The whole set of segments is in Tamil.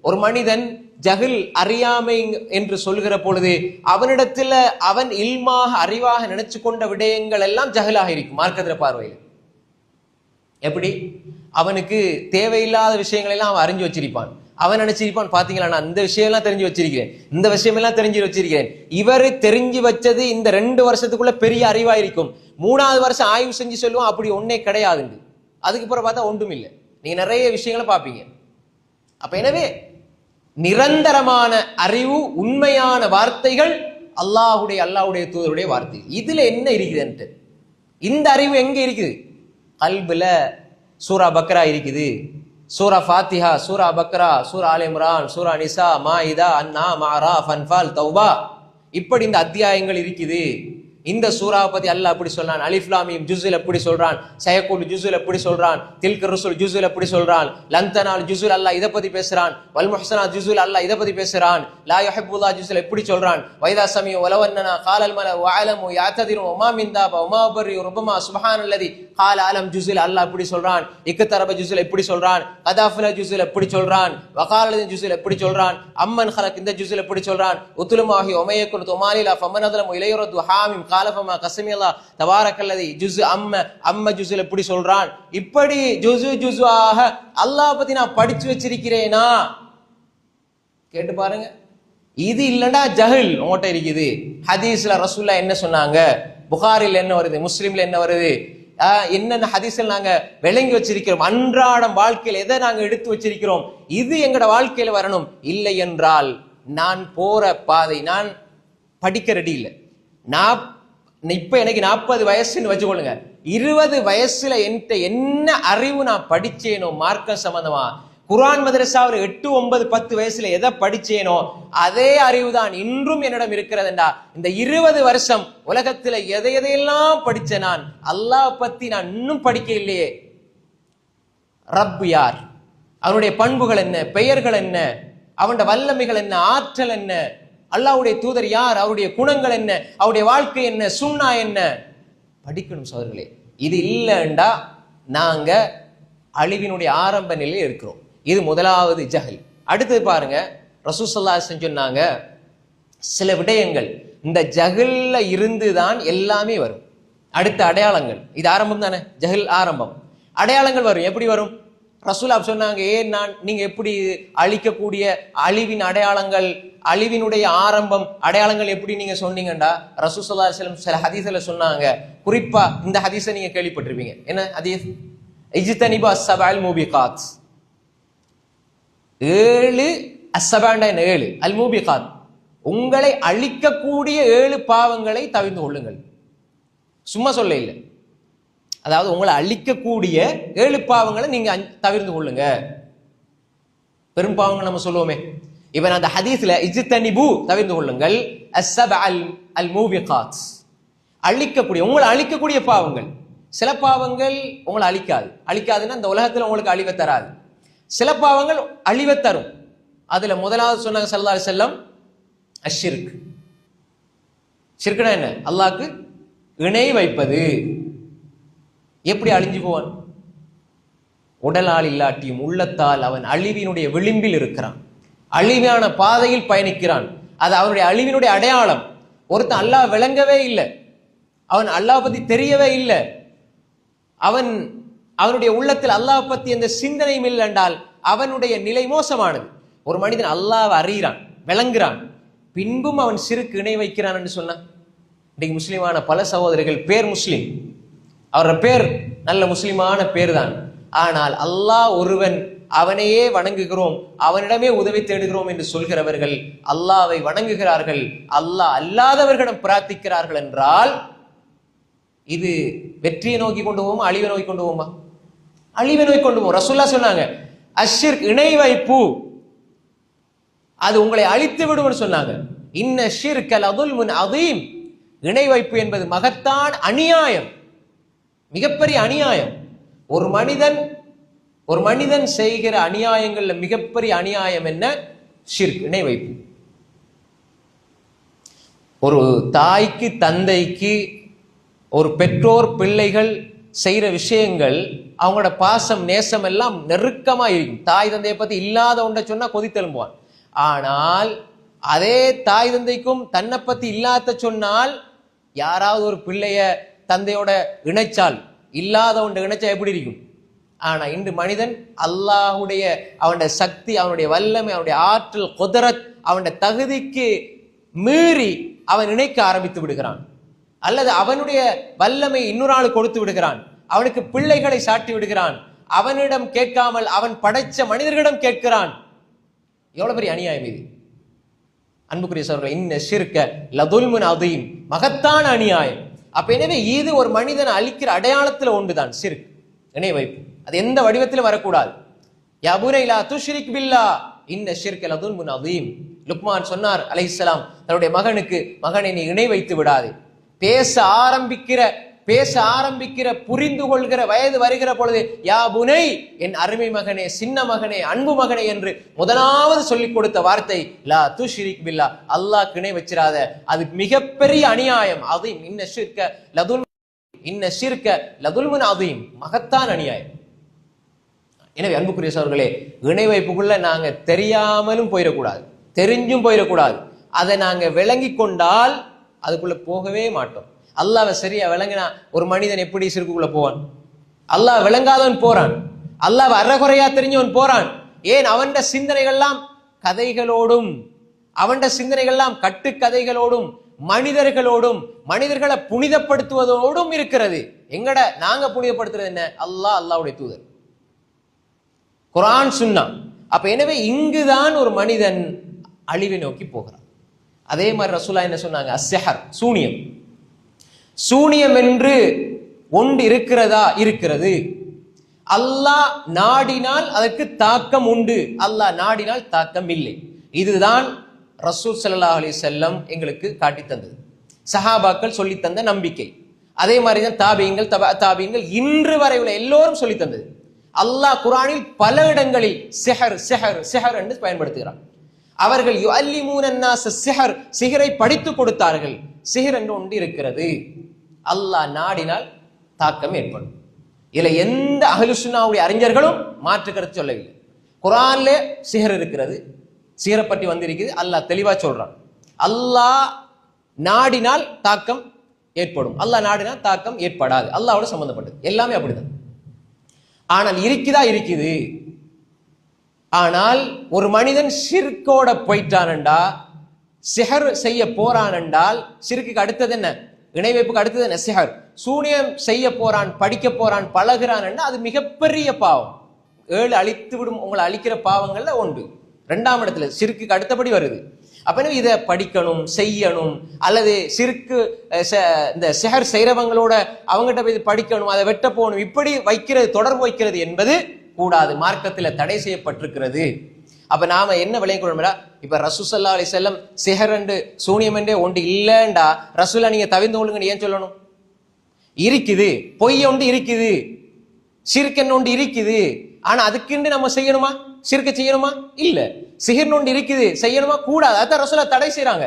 ஒரு மனிதன் ஜஹில் அறியாமை என்று சொல்கிற பொழுது அவனிடத்துல அவன் இல்மாக அறிவாக நினைச்சு கொண்ட விடயங்கள் எல்லாம் ஜஹிலாக இருக்கும் மார்க்கத்திர பார்வையில். எப்படி? அவனுக்கு தேவையில்லாத விஷயங்கள் எல்லாம் அவன் அறிஞ்சு வச்சிருப்பான். அவன் நினைச்சிருப்பான், பாத்தீங்களா நான் இந்த விஷயம் எல்லாம் தெரிஞ்சு வச்சிருக்கிறேன், இந்த விஷயம் எல்லாம் தெரிஞ்சு வச்சிருக்கிறேன். இவர் தெரிஞ்சு வச்சது இந்த 2 வருஷத்துக்குள்ள பெரிய அறிவா இருக்கும். 3வது வருஷம் ஆய்வு செஞ்சு சொல்லுவோம் அப்படி ஒன்னே கிடையாது. அதுக்கு பிறகு பார்த்தா ஒன்றும் இல்லை. நீங்க நிறைய விஷயங்களை பார்ப்பீங்க. அப்ப எனவே நிரந்தரமான அறிவு, உண்மையான வார்த்தைகள் அல்லாஹ்வுடைய தூதருடைய வார்த்தை. இதுல என்ன இருக்குது? இந்த அறிவு எங்க இருக்குது? கல்புல சூரா பக்ரா இருக்குது, சூரா ஃபாத்திஹா, சூரா பக்ரா, சூரா ஆல் இம்ரான், சூரா நிசா, மாயிதா, அன்ஆம், அராஃப், அன்ஃபால், தௌபா, இப்படி இந்த அத்தியாயங்கள் இருக்குது. இந்த சூராவை பத்தி அல்லாஹ் எப்படி சொல்றான்? அலிஃப் லாம் மீம் ஜுஸ்ல எப்படி சொல்றான்? சயகுல் ஜுஸ்ல எப்படி சொல்றான்? தில்க ருசுல் ஜுஸ்ல எப்படி சொல்றான்? லந்தனால் ஜுஸ்ல அல்லாஹ் இத பத்தி பேசுறான். வல் முஹ்ஸனாத் ஜுஸ்ல அல்லாஹ் இத பத்தி பேசுறான். லா யுஹிப்புல்லாஹ் ஜுஸ்ல எப்படி சொல்றான்? வைதா சமியு வலவன்னனா காலல் மல வஅலமு யாததிரு வமா மின் தாப வமா பரி ரப்பமா சுப்ஹானல்லதி கால அலம் ஜுஸ்ல அல்லாஹ் எப்படி சொல்றான்? இக்தரப ஜுஸ்ல எப்படி சொல்றான்? கதாஃபல ஜுஸ்ல எப்படி சொல்றான்? வகாலத ஜுஸ்ல எப்படி சொல்றான்? அம்மன் ஹலக் இந்த ஜுஸ்ல எப்படி சொல்றான்? உத்லுமாஹி வமையகுன் துமாலிலா ஃபமனதலமு இலையரது ஹாமிம் காலஃபமா கஸமியல்லாஹ் தபாரக்கல்லதி ஜுஸ் அம்ம ஜுஸ்ல எப்படி சொல்றான்? இப்படி ஜுஸாக அல்லாஹ் பத்தி நான் படிச்சு வச்சிருக்கிறேனா? கேட்டு பாருங்க. இது இல்லடா ஜஹில் உங்கள்கிட்ட இருக்குது. ஹதீஸ்ல ரசூலுல்லாஹ் என்ன சொன்னாங்க, புகாரில் என்ன வருது, முஸ்லிம்ல என்ன வருது, என்னென்ன ஹதீஸ்ல நாங்க விளங்கி வச்சிருக்கிறோம், அன்றாடம் வாழ்க்கையில் எதை நாங்க எடுத்து வச்சிருக்கிறோம், இது எங்கட வாழ்க்கையில வரணும். இல்லை என்றால் நான் போற பாதை, நான் படிக்க ரெடி இல்லை. நான் இப்ப எனக்கு 40 வயசுன்னு வச்சுக்கொள்ளுங்க. 20 வயசுல என்கிட்ட என்ன அறிவு நான் படிச்சேனோ மார்க்கம் சம்பந்தமா, குர்ஆன் மதரசாவில் 8, 9, 10 வயசுல எதை படிச்சேனோ அதே அறிவு தான் இன்றும் என்னிடம் இருக்கிறதுண்டா. இந்த 20 வருஷம் உலகத்துல எதையெல்லாம் படிச்ச நான், அல்லாஹ் பத்தி நான் இன்னும் படிக்க இல்லையே. ரப் யார், அவனுடைய பண்புகள் என்ன, பெயர்கள் என்ன, அவனுடைய வல்லமைகள் என்ன, ஆற்றல் என்ன, அல்லாஹ்வுடைய தூதர் யார், அவருடைய குணங்கள் என்ன, அவருடைய வாழ்க்கை என்ன, சுன்னா என்ன, படிக்கணும் சகோதரர்களே. இது இல்லைண்டா நாங்க அழிவினுடைய ஆரம்ப நிலையில் இருக்கிறோம். இது முதலாவது ஜஹல். அடுத்தது பாருங்க, ரசூல் ஸல்லல்லாஹு அலைஹி வஸல்லம் சொன்னாங்க, சில விடயங்கள் இந்த ஜஹல்ல இருந்துதான் எல்லாமே வரும். அடுத்த அடையாளங்கள், இது ஆரம்பம் தானே, ஜஹல் ஆரம்பம். அடையாளங்கள் வரும். எப்படி வரும்? ரசூலுல்லாஹ் சொன்னாங்க, நீங்க எப்படி அழிக்கக்கூடிய அழிவின் அடையாளங்கள், அழிவினுடைய ஆரம்பம் அடையாளங்கள் எப்படி நீங்க சொன்னீங்கடா, ரசூல் ஸல்லல்லாஹு அலைஹி வஸல்லம் சில ஹதீஸ்ல சொன்னாங்க. குறிப்பா இந்த ஹதீஸை நீங்க கேள்விப்பட்டிருப்பீங்க. என்ன ஹதீஸ்? இஜ்தனிபு அஸ்ஸபஅல் மூபிகாத். 7 அஸ்ஸபஅண்டா 7 அல் மூபிகாத், உங்களை அழிக்கக்கூடிய 7 பாவங்களை தவிர்த்து கொள்ளுங்கள். சும்மா சொல்ல இல்லை, அதாவது உங்களை அழிக்கக்கூடிய 7 பாவங்களை நீங்க தவிர்த்து கொள்ளுங்க. பெரும் பாவங்கள் நம்ம சொல்லுவோமே. இவன் அந்த ஹதீஸ்ல இஜ்தனிபு தவிர்த்து கொள்ளுங்கள், அஸ்ஸபஅல் அல் மூபிகாத், அழிக்கக்கூடிய, உங்களை அழிக்கக்கூடிய பாவங்கள். சில பாவங்கள் உங்களை அழிக்காதுன்னா இந்த உலகத்துல உங்களுக்கு அழிவை தராது. சில பாவங்கள் அழிவை தரும். அதுல முதலாவது சொன்னாங்க ஸல்லல்லாஹு அலைஹி வஸல்லம், அஷ்ஷிர்க். ஷிர்க்னா என்ன? அல்லாஹ்க்கு இணை வைப்பது. எப்படி அழிஞ்சு போவான்? உடலால் இல்லாட்டியும் உள்ளத்தால் அவன் அழிவினுடைய விளிம்பில் இருக்கிறான், அழிவான பாதையில் பயணிக்கிறான். அது அவனுடைய அழிவினுடைய அடையாளம். ஒருத்தன் அல்லாஹ் விளங்கவே இல்லை, அவன் அல்லாஹ் பத்தி தெரியவே இல்லை, அவனுடைய உள்ளத்தில் அல்லாஹ் பத்தி எந்த சிந்தனையும் இல்லை என்றால் அவனுடைய நிலை மோசமானது. ஒரு மனிதன் அல்லாஹ் அறிகிறான், விளங்குறான், பின்பும் அவன் சிறுக்கு இணை வைக்கிறான் என்று சொன்னான். இன்னைக்கு முஸ்லிமான பல சகோதரர்கள் பேர் முஸ்லிம், அவரோட பேர் நல்ல முஸ்லிமான பேர் தான், ஆனால் அல்லாஹ் ஒருவன், அவனையே வணங்குகிறோம், அவனிடமே உதவி தேடுகிறோம் என்று சொல்கிறவர்கள் அல்லாஹ்வை வணங்குகிறார்கள், அல்லாஹ் அல்லாதவர்களிடம் பிரார்த்திக்கிறார்கள் என்றால் இது வெற்றியை நோக்கி கொண்டு போவோமா, அழிவை நோக்கி கொண்டு போவோமா? அழிவை நோக்கி கொண்டு போவோம். ரசூலுல்லாஹ் சொன்னாங்க, அஷ்ஷிர்க் இணை வைப்பு அது உங்களை அழித்து விடும் சொன்னாங்க. இன்ன ஷிர்க லதுல்முன் அதீம், இணை வைப்பு என்பது மகத்தான் அநியாயம், மிகப்பெரிய அநியாயம். ஒரு மனிதன் செய்கிற அநியாயங்கள்ல மிகப்பெரிய அநியாயம் என்ன? ஷிர்க், இணை வைப்பு. ஒரு தாய்க்கு, தந்தைக்கு, ஒரு பெற்றோர் பிள்ளைகள் செய்கிற விஷயங்கள் அவங்களோட பாசம் நேசம் எல்லாம் நெருக்கமா இருக்கும். தாய் தந்தையை பத்தி இல்லாத ஒன்றை சொன்னா கொதித்தெலும்புவான். ஆனால் அதே தாய் தந்தைக்கும் தன்னை பத்தி இல்லாத சொன்னால், யாராவது ஒரு பிள்ளைய தந்தையோட இணைச்சால், இல்லாத ஒன்று இணைச்சா எப்படி இருக்கும்? ஆனா இன்று மனிதன் அல்லாஹுடைய அவனுடைய சக்தி, அவனுடைய வல்லமை, அவனுடைய ஆற்றல், குதரத், அவனுடைய தகுதிக்கு மீறி அவன் இணைக்க ஆரம்பித்து விடுகிறான். அல்லது அவனுடைய வல்லமை இன்னொரு ஆள் கொடுத்து விடுகிறான். அவனுக்கு பிள்ளைகளை சாட்டி விடுகிறான். அவனிடம் கேட்காமல் அவன் படைச்ச மனிதர்களிடம் கேட்கிறான். எவ்வளவு பெரிய அநியாயம் இது! அன்புக்குரிய சகோதரர்களே, இன்ன ஷிர்க லதுல்முன் அதீம், மகத்தான அநியாயம். அப்ப எனவே இது ஒரு மனிதனை அழிக்கிற அடையாளத்துல ஒன்றுதான் ஷிர்க், இணை வைப்பு. அது எந்த வடிவத்திலும் வரக்கூடாது. யா புனை லா துஷ்ரிக் பில்லாஹ் இன்ன ஷிர்க லதுல்முன் அதீம். லுக்மான் சொன்னார் அலைஹிஸ்ஸலாம் தன்னுடைய மகனுக்கு, மகனை நீ இணை வைத்து விடாதே. பேச ஆரம்பிக்கிற புரிந்து கொள்கிற வயது வருகிற பொழுது, யா புனை, என் அருமை மகனே, சின்ன மகனே, அன்பு மகனே என்று முதலாவது சொல்லிக் கொடுத்த வார்த்தை லா துஷ்ரிக் பில்லாஹ், அல்லாஹ் இணை வச்சிராத. அது மிகப்பெரிய அநியாயம். அதீம், இன்ன ஷிர்க லதுல்முன் அதீம், மகத்தான் அநியாயம். எனவே அன்புக்குரிய சகோதரர்களே, இணை வைப்புக்குள்ள நாங்க தெரியாமலும் போயிடக்கூடாது, தெரிஞ்சும் போயிடக்கூடாது. அதை நாங்க விளங்கி கொண்டால் அதுக்குள்ள போகவே மாட்டோம். அல்லாஹ்வை சரியா விளங்கினா ஒரு மனிதன் எப்படி சிறுக்குள்ள போவான்? அல்லாஹ் விளங்காதவன் போறான், அல்லாஹ் அறகுறையா தெரிஞ்சவன் போறான். ஏன்? அவன் சிந்தனைகள்லாம் கதைகளோடும், அவன் சிந்தனைகள்லாம் கட்டுக்கதைகளோடும், மனிதர்களோடும், மனிதர்களை புனிதப்படுத்துவதோடும் இருக்கிறது. நாங்க புனிதப்படுத்துறது என்ன? அல்லாஹ்வுடைய தூதர், குர்ஆன், சுன்னா. அப்ப எனவே இங்குதான் ஒரு மனிதன் அழிவை நோக்கி போகிறான். அதே மாதிரி ரசூலுல்லாஹ் என்ன சொன்னாங்க? அஸ்ஸஹர், சூனியம். சூனியம் என்று ஒன்று இருக்கிறதா? இருக்கிறது. அல்லாஹ் நாடினால் அதற்கு தாக்கம் உண்டு, அல்லாஹ் நாடினால் தாக்கம் இல்லை. இதுதான் ரசூல் ஸல்லல்லாஹு அலைஹி வஸல்லம் எங்களுக்கு காட்டி தந்தது, சஹாபாக்கள் சொல்லி தந்த நம்பிக்கை. அதே மாதிரி தான் தாபியங்கள், தாபியங்கள் இன்று வரை உள்ள எல்லோரும் சொல்லி தந்தது. அல்லாஹ் குர்ஆனில் பல இடங்களில் சிஹர் சிஹர் சிஹர் என்று பயன்படுத்துகிறான். அவர்கள் யுஅல்லிமூன அன்னாஸ சிஹர், சிஹரை படித்து கொடுத்தார்கள். சிஹர் என்று ஒன்று இருக்கிறது, அல்லாஹ் நாடினால் தாக்கம் ஏற்படும். இதுல எந்த அஹ்லு சுன்னாவுடைய அறிஞர்களும் மாற்று கருத்து சொல்லவில்லை. குர்ஆன்ல சிஹர் இருக்கிறது, சிஹரை பற்றி வந்திருக்குது, அல்லாஹ் தெளிவா சொல்றான். அல்லாஹ் நாடினால் தாக்கம் ஏற்படும், அல்லாஹ் நாடினால் தாக்கம் ஏற்படாது. அல்லாஹ்வோட சம்பந்தப்பட்டது எல்லாமே அப்படிதான். ஆனால் இருக்குது. ஆனால் ஒரு மனிதன் ஷிர்கோட போயிட்டானண்டா, சிஹர் செய்ய போறான் என்றால், ஷிர்க்குக்கு அடுத்தது என்ன? இணை வைப்புக்கு அடுத்தது என்ன? சிஹர். சூனியம் செய்ய போறான், படிக்க போறான், பழகிறான், அது மிகப்பெரிய பாவம். 7 அழித்து விடும், உங்களை அழிக்கிற பாவங்கள்ல ஒன்று. 2ஆம் இடத்துல ஷிர்க்குக்கு அடுத்தபடி வருது. அப்ப இதை படிக்கணும், செய்யணும், அல்லது ஷிர்க்கு இந்த சிஹர் செய்யறவங்களோட அவங்ககிட்ட போய் படிக்கணும், அதை வெட்ட போகணும், இப்படி வைக்கிறது, தொடர்பு வைக்கிறது என்பது கூடாது, மார்க்கத்தில் தடை செய்யப்பட்டிருக்கிறது. அப்ப நாம என்ன விளங்கிக் கொள்ளணும்னா, இப்ப ரசூல் ஸல்லல்லாஹு அலைஹி வஸல்லம் சிஹர் என்று சூனியம் என்றே ஒன்று இல்லைண்டா ரசூலா நீங்க தவிர்த்து கொள்ளுங்கன்னு ஏன் சொல்லணும்? இருக்குது, பொய் ஒன்று இருக்குது, ஷிர்க் ஒன்று இருக்குது. ஆனா அதுக்குன்னு நம்ம செய்யணுமா? ஷிர்க் செய்யணுமா? இல்ல. சிஹர் ஒன்று இருக்குது, செய்யணுமா? கூடாது. அதான் ரசூலா தடை செய்யறாங்க.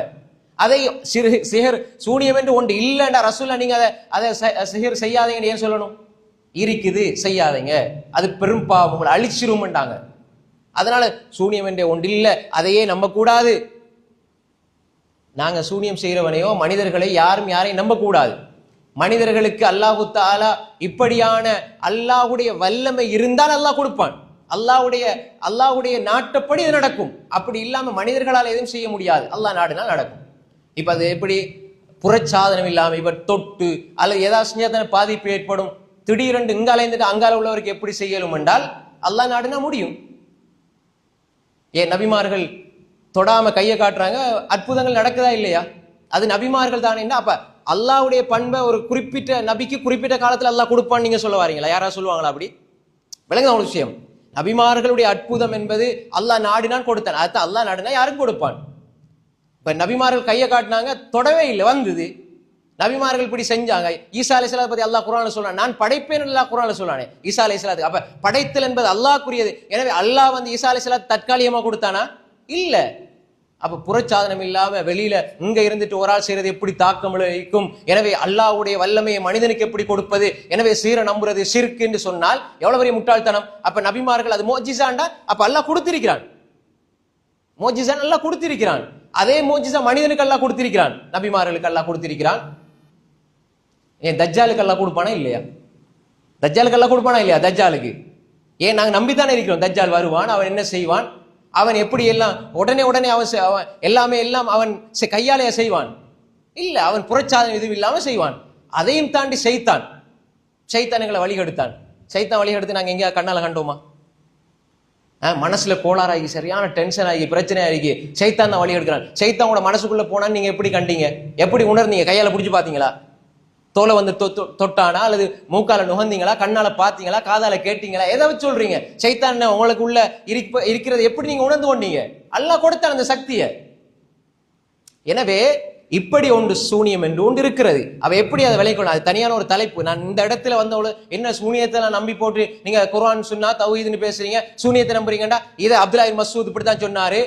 அதை சிஹர் சூனியம் என்று ஒன்று இல்லைண்டா ரசூலா நீங்க அதை சிஹர் செய்யாதீங்கன்னு ஏன் சொல்லணும்? இருக்குது, செய்யாதீங்க, அது பெரும் பாவம், உங்களை அழிச்சிரும்ண்டாங்க. அதனால சூனியம் என்ற ஒன்று இல்ல, அதையே நம்ப கூடாது. நாங்க சூனியம் செய்யறவனையோ மனிதர்களை யாரையும் நம்ப கூடாது. மனிதர்களுக்கு அல்லாஹு தஆலா இப்படியான அல்லாஹ்வுடைய வல்லமை இருந்தால் அல்லாஹ் கொடுப்பான். அல்லாஹ்வுடைய நாட்டப்படி இது நடக்கும். அப்படி இல்லாம மனிதர்களால் எதுவும் செய்ய முடியாது, அல்லாஹ் நாடினால் நடக்கும். இப்ப அது எப்படி? புறச்சாதனம் இல்லாம இப்ப தொட்டு அல்லது ஏதாவது செஞ்சா பாதிப்பு ஏற்படும். திடீரென்று இங்கால இருந்துட்டு அங்கால உள்ளவருக்கு எப்படி செய்யலும் என்றால் அல்லாஹ் நாடினா முடியும். ஏன் நபிமார்கள் தொடாம கையை காட்டுறாங்க, அற்புதங்கள் நடக்குதா இல்லையா? அது நபிமார்கள் தானே. அப்ப அல்லாஹ்வுடைய பண்பை ஒரு குறிப்பிட்ட நபிக்கு குறிப்பிட்ட காலத்துல அல்லாஹ் கொடுப்பான்னு நீங்க சொல்ல வாரீங்களா? யாராவது சொல்லுவாங்களா? அப்படி விளங்குதா ஒரு விஷயம்? நபிமார்களுடைய அற்புதம் என்பது அல்லாஹ் நாடினான் கொடுத்தான். அதுதான் அல்லாஹ் நாடினா யாருக்கும் கொடுப்பான். இப்ப நபிமார்கள் கையை காட்டினாங்க, தொடவே இல்லை, வந்தது. நபிமார்கள் இப்படி செஞ்சாங்க. ஈசா அலைஹிஸ்ஸலாம் பத்தி அல்லாஹ் குர்ஆன்ல சொல்றான், நான் படைப்பேன் அல்லாஹ் குர்ஆன்ல சொல்றானே ஈசா அலைஹிஸ்ஸலாத்துக்கு. அப்ப படைத்தல் என்பது அல்லாஹ்க்குரியது. எனவே அல்லாஹ் ஈசா அலைஹிஸ்ஸலாம் தற்காலிகமா கொடுத்தானா? இல்ல. அப்ப புறச்சாதனம் இல்லாம வெளியில இங்க இருந்துட்டு ஒரு ஆள் செய்யறது எப்படி தாக்கம் விளைவிக்கும், எனவே அல்லாஹ்வுடைய வல்லமையை மனிதனுக்கு எப்படி கொடுப்பது, எனவே சீர நம்புறது ஷிர்க் என்று சொன்னால் எவ்வளவு பெரிய முட்டாள்தனம். அப்ப நபிமார்கள் அது மோஜிசாண்டா, அப்ப அல்லாஹ் கொடுத்திருக்கிறான், மோஜிசா அல்லாஹ் கொடுத்திருக்கிறான். அதே மோஜிசா மனிதனுக்கு அல்லாஹ் கொடுத்திருக்கிறான், நபிமார்களுக்கு அல்லாஹ் கொடுத்திருக்கிறான். ஏன் தஜ்ஜாலுக்கு அல்லாஹ் கொடுப்பானா இல்லையா? தஜ்ஜாலுக்கு அல்லாஹ் கொடுப்பானா இல்லையா? தஜ்ஜாலுக்கு ஏன் நாங்க நம்பித்தானே இருக்கிறோம். தஜ்ஜால் வருவான், அவன் என்ன செய்வான், அவன் எப்படி எல்லாம் உடனே அவன் எல்லாமே எல்லாம் அவன் கையாலைய செய்வான் இல்ல, அவன் புறச்சாதனம் எதுவும் இல்லாம செய்வான். அதையும் தாண்டி சைத்தான் எங்களை வழிகெடுத்தான். சைத்தான் வழிகெடுத்து நாங்க எங்கேயா கண்ணால கண்டோமா? மனசுல கோளாறாகி சரியான டென்ஷன் ஆகி பிரச்சனை ஆகி சைத்தான் தான் வழி எடுக்கிறான். சைத்தானோட மனசுக்குள்ள போனான்னு நீங்க எப்படி கண்டீங்க, எப்படி உணர்ந்தீங்க? கையால புடிச்சு பாத்தீங்களா? தோலை வந்து தொட்டானா அல்லது மூக்கால நுகர்ந்தீங்களா, கண்ணால பாத்தீங்களா, காதால கேட்டீங்களா? எதை வச்சு சொல்றீங்க? சைத்தான் உங்களுக்கு உள்ள இருக்கிறது எப்படி நீங்க உணர்ந்து கொண்டீங்க? அல்லாஹ் கொடுத்த அந்த சக்தியை. எனவே இப்படி ஒன்று சூனியம் என்று ஒன்று இருக்கிறது. அவ எப்படி அதை விளைக்கணும், அது தனியான ஒரு தலைப்பு. நான் இந்த இடத்துல வந்தவளு என்ன சூனியத்தை நான் நம்பி போட்டு நீங்க குர்ஆன் சுன்னா தௌஹீத்னு பேசுறீங்க, சூனியத்தை நம்புறீங்கடா. இதை அப்துல்லா இப்னு மஸ்ஊத் இப்படித்தான் சொன்னாரு,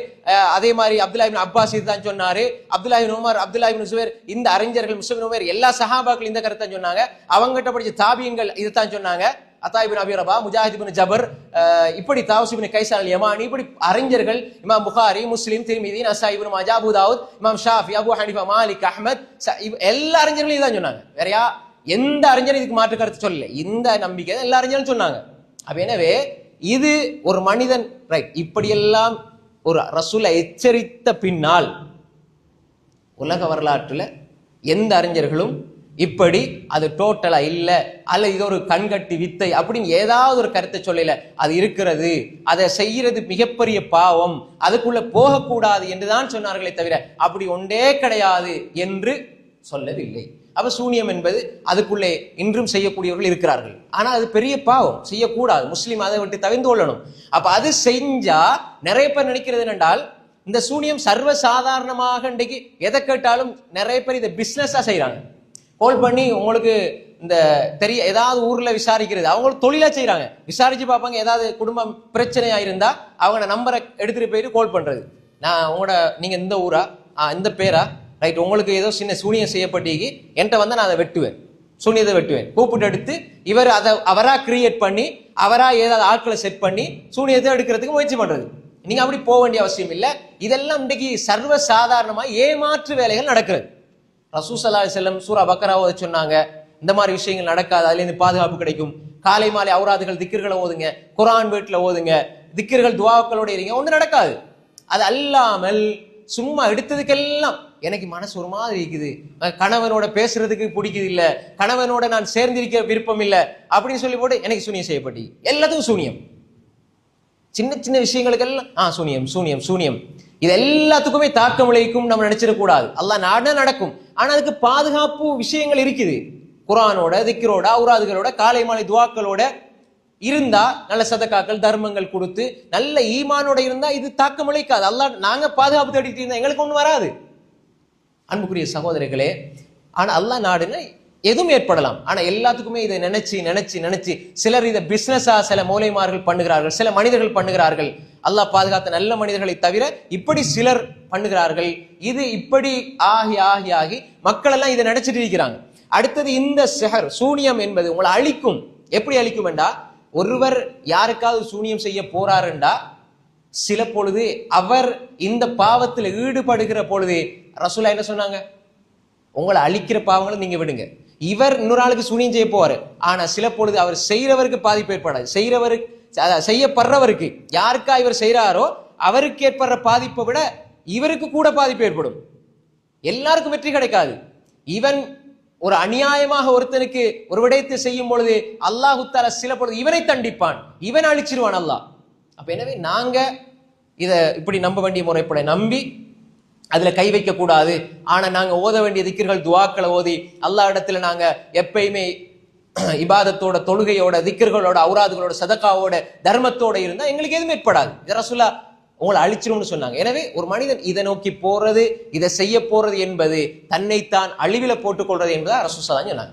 அதே மாதிரி அப்துல்லா இப்னு அப்பாஸ் இதுதான் சொன்னாரு, அப்துல்லா இப்னு உமர், அப்துல்லா இப்னு சுபைர், இந்த அறிஞர்கள் முஸ்லிம் உமர் எல்லா சஹாபாக்கள் இந்த கருத்தை சொன்னாங்க. அவங்ககிட்ட படிச்ச தாபியங்கள் இதுதான் சொன்னாங்க. அத்தா இப்னு அபி ரபா, முஜாஹித் இப்னு ஜபர், இப்படி தாவூஸ் இப்னு கைஸான் அல் யமானி, இப்படி அறிஞர்கள் இமாம் புகாரி, முஸ்லிம், திர்மிதி, நசாயி, இப்னு மாஜா, அபூ தாவூத், இமாம் ஷாஃபி, அபூ ஹனீஃபா, மாலிக், அஹ்மத், எல்லா அறிஞர்களும் இதான் சொன்னாங்க. வேறயா எந்த அறிஞரும் இதுக்கு மாற்று கருத்து சொல்லல. இந்த நம்பிக்கை எல்லா அறிஞரும் சொன்னாங்க. அப்ப எனவே இது ஒரு மனிதன் ரைட் இப்படியெல்லாம் ஒரு ரசூலை எச்சரித்த பின்னால் உலக வரலாற்றுல எந்த அறிஞர்களும் இப்படி அது டோட்டலா இல்ல அல்ல இது ஒரு கண்கட்டி வித்தை அப்படின்னு ஏதாவது ஒரு கருத்தை சொல்லல. அது இருக்கிறது, அதை செய்யறது மிகப்பெரிய பாவம், அதுக்குள்ள போகக்கூடாது என்றுதான் சொன்னார்களே தவிர அப்படி ஒன்றே கிடையாது என்று சொல்லவில்லை. அப்ப சூனியம் என்பது அதுக்குள்ளே இன்றும் செய்யக்கூடியவர்கள் இருக்கிறார்கள். ஆனா அது பெரிய பாவம், செய்யக்கூடாது. முஸ்லீம் அதை விட்டு தவிர்த்து கொள்ளணும். அப்ப அது செஞ்சா நிறைய பேர் நினைக்கிறது என்னென்றால் இந்த சூனியம் சர்வ சாதாரணமாக இன்றைக்கு எதை கேட்டாலும் நிறைய பேர் இதை பிசினஸா செய்யறாங்க. கால் பண்ணி உங்களுக்கு இந்த ஏதாவது ஊர்ல விசாரிக்கிறது அவங்களுக்கு தொழிலா செய்யறாங்க. விசாரிச்சு பார்ப்பாங்க, ஏதாவது குடும்பம் பிரச்சனையா இருந்தா அவங்க நம்பரை எடுத்துட்டு போயிட்டு கால் பண்றது. நான் உங்களோட நீங்க இந்த ஊரா இந்த பேரா ரைட், உங்களுக்கு ஏதோ சின்ன சூனியம் செய்யப்பட்டீங்க என்கிட்ட வந்து நான் அதை வெட்டுவேன், சூனியத்தை வெட்டுவேன், கூப்பிட்டு எடுத்து இவர் அதை அவரா கிரியேட் பண்ணி அவரா ஏதாவது ஆட்களை செட் பண்ணி சூனியத்தை எடுக்கிறதுக்கு முயற்சி பண்றது. நீங்க அப்படி போக வேண்டிய அவசியம் இல்லை. இதெல்லாம் இன்றைக்கு சர்வ சாதாரணமா ஏமாற்று வேலைகள் நடக்கிறது. ரசூல் ஸல்லல்லாஹு அலைஹி வஸல்லம் சூரா பக்கராவை சொன்னாங்க, இந்த மாதிரி விஷயங்கள் நடக்காது, அதுல இருந்து பாதுகாப்பு கிடைக்கும். காலை மாலை அவுராதுகள் திக்ர்கள் ஓதுங்க, குர்ஆன் வீட்டுல ஓதுங்க, திக்ர்கள் துஆக்களோட இருங்க, ஒண்ணு நடக்காது. அது அல்லாமல் சும்மா எடுத்ததுக்கெல்லாம் எனக்கு மனசு ஒரு மாதிரி இருக்குது, கணவனோட பேசுறதுக்கு பிடிக்குது இல்ல, கணவனோட நான் சேர்ந்திருக்க விருப்பம் இல்ல அப்படின்னு சொல்லி போட்டு எனக்கு சூனியம் செய்யப்பட்டி எல்லாத்துக்கும் சூனியம். சின்ன சின்ன விஷயங்களுக்கெல்லாம் சூனியம் சூனியம் சூனியம். இது எல்லாத்துக்குமே தாக்கம் விளைவிக்கும் நம்ம நினைச்சிடக்கூடாது. அல்லாஹ் நாட நடக்கும். ஆனா அதுக்கு பாதுகாப்பு விஷயங்கள் இருக்குது. குர்ஆனோட திக்ரோட அவுராதுகளோட காலை மாலை துஆக்களோட இருந்தா, நல்ல சதகாக்கள் தர்மங்கள் கொடுத்து நல்ல ஈமானோட இருந்தா இது தாக்கம் விளைவிக்காது. அல்லாஹ் நாங்க பாதுகாப்பு தேடிட்டு இருந்தா எங்களுக்கு ஒண்ணு வராது. அன்புக்குரிய சகோதரர்களே, ஆனா அல்லாஹ் நாடுன்னு எதுவும் ஏற்படலாம். ஆனா எல்லாத்துக்குமே இதை நினைச்சு நினைச்சு நினைச்சு சிலர் இதை பிசினஸா சில மூலைமார்கள் பண்ணுகிறார்கள், சில மனிதர்கள் பண்ணுகிறார்கள். அல்லாஹ் பாதுகாத்த நல்ல மனிதர்களை தவிர இப்படி சிலர் பண்ணுகிறார்கள். இது இப்படி ஆகி ஆகி ஆகி மக்கள் எல்லாம் இதை நினைச்சிட்டு இருக்கிறாங்க. அடுத்தது இந்த சிஹர் சூனியம் என்பது உங்களை அழிக்கும். எப்படி அழிக்கும் என்றா, ஒருவர் யாருக்காவது சூனியம் செய்ய போறாருண்டா சில பொழுது அவர் இந்த பாவத்தில் ஈடுபடுகிற பொழுது ரசூலா என்ன சொன்னாங்க, உங்களை அழிக்கிற பாவங்களை நீங்க விடுங்க. இவர் இன்னொரு ஆளுக்கு சூனியம் செய்ய போவாரு, ஆனா சில பொழுது அவர் செய்யறவருக்கு பாதிப்பு ஏற்படாது. செய்யப்படுறவருக்கு யாருக்கா இவர் செய்யறாரோ அவருக்கு ஏற்படுற பாதிப்பை விட இவருக்கு கூட பாதிப்பு ஏற்படும். எல்லாருக்கும் வெற்றி கிடைக்காது. இவன் ஒரு அநியாயமாக ஒருத்தனுக்கு ஒரு விடயத்தை செய்யும் பொழுது அல்லாஹு தஆலா சில பொழுது இவனை தண்டிப்பான், இவன் அழிச்சிருவான் அல்லாஹ். அப்ப எனவே நாங்க இத இப்படி நம்ப வேண்டிய முறைப்பட நம்பி அதுல கை வைக்க கூடாது. ஆனா நாங்க ஓத வேண்டிய திக்ர்கள் துஆக்களை ஓதி அல்லாஹ் இடத்துல நாங்க எப்பயுமே இபாதத்தோட தொழுகையோட திக்ர்களோட அவுராதுகளோட சதகாவோட தர்மத்தோட இருந்தா எங்களுக்கு எதுவும் ஏற்படாது. ரசூலா உங்களை அழிச்சிரும்னு சொன்னாங்க. எனவே ஒரு மனிதன் இதை நோக்கி போறது, இதை செய்ய போறது என்பது தன்னைத்தான் அழிவில போட்டுக் கொள்றது என்பதா ரசூலா சொன்னாங்க.